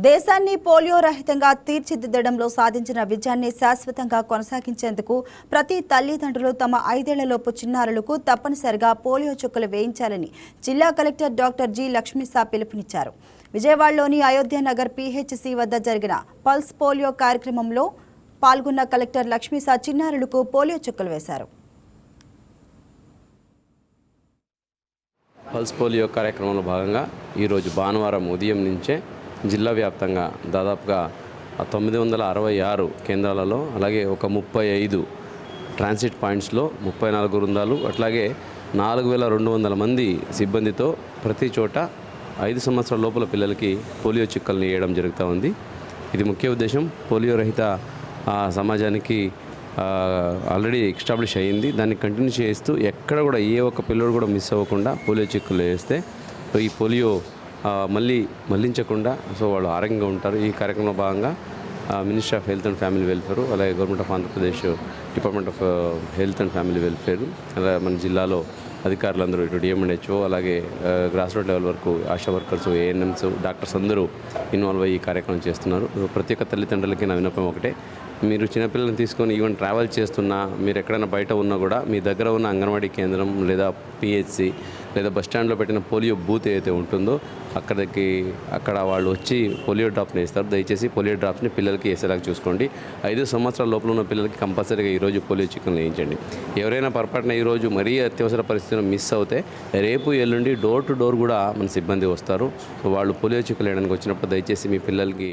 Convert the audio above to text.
దేశాన్ని పోలియో రహితంగా తీర్చిదిద్దడంలో సాధించిన విజయాన్ని శాశ్వతంగా కొనసాగించేందుకు ప్రతి తల్లిదండ్రులు తమ 5 ఏళ్లలోపు చిన్నారులకు తప్పనిసరిగా పోలియో చుక్కలు వేయించాలని జిల్లా కలెక్టర్ డాక్టర్ జి లక్ష్మీసా పిలుపునిచ్చారు. విజయవాడలోని అయోధ్య నగర్ పిహెచ్సి వద్ద జరిగిన పల్స్ పోలియో కార్యక్రమంలో పాల్గొన్న కలెక్టర్ లక్ష్మీసా చిన్నారులకు పోలియో చుక్కలు వేశారు. పల్స్ పోలియో కార్యక్రమంలో భాగంగా ఈరోజు భానువారం ఉదయం నుంచే జిల్లా వ్యాప్తంగా దాదాపుగా 966 కేంద్రాలలో అలాగే ఒక 35 ట్రాన్సిట్ పాయింట్స్లో 34 బృందాలు అట్లాగే 4200 మంది సిబ్బందితో ప్రతి చోట 5 సంవత్సరాల లోపల పిల్లలకి పోలియో చుక్కల్ని వేయడం జరుగుతూ ఉంది. ఇది ముఖ్య ఉద్దేశం పోలియో రహిత సమాజానికి ఆల్రెడీ ఎస్టాబ్లిష్ అయ్యింది. దాన్ని కంటిన్యూ చేస్తూ ఎక్కడ కూడా ఏ ఒక్క పిల్లడు కూడా మిస్ అవ్వకుండా పోలియో చుక్కలు వేస్తే ఈ పోలియో మళ్ళించకుండా వాళ్ళు ఆరోగ్యంగా ఉంటారు. ఈ కార్యక్రమంలో భాగంగా ministry of health and family welfare అలాగే government of Andhra Pradesh department of health and family welfare అలాగే మన జిల్లాలో అధికారులందరూ ఇటు డిఎంఎన్హెచ్ఓ అలాగే గ్రాస్ రూట్ లెవెల్ వరకు ఆశా వర్కర్స్ ఏఎన్ఎంస్ డాక్టర్స్ అందరూ ఇన్వాల్వ్ అయ్యి ఈ కార్యక్రమం చేస్తున్నారు. ప్రతి ఒక్క తల్లిదండ్రులకి నా విన్నపం ఒకటే, మీరు చిన్నపిల్లల్ని తీసుకొని ఈవెన్ ట్రావెల్ చేస్తున్నా మీరు ఎక్కడైనా బయట ఉన్నా కూడా మీ దగ్గర ఉన్న అంగన్వాడీ కేంద్రం లేదా పిహెచ్సి లేదా బస్టాండ్లో పెట్టిన పోలియో బూత్ ఏదైతే ఉంటుందో అక్కడ వాళ్ళు వచ్చి పోలియో డ్రాప్ని వేస్తారు. దయచేసి పోలియో డ్రాప్స్ని పిల్లలకి వేసేలాగా చూసుకోండి. 5 సంవత్సరాల లోపల ఉన్న పిల్లలకి కంపల్సరీగా ఈరోజు పోలియో చుక్కలు వేయించండి. ఎవరైనా పొరపాటున ఈరోజు మరీ అత్యవసర పరిస్థితుల్లో మిస్ అవుతే రేపు ఎల్లుండి డోర్ టు డోర్ కూడా మన సిబ్బంది వస్తారు. వాళ్ళు పోలియో చుక్కలు వేయడానికి వచ్చినప్పుడు దయచేసి మీ పిల్లలకి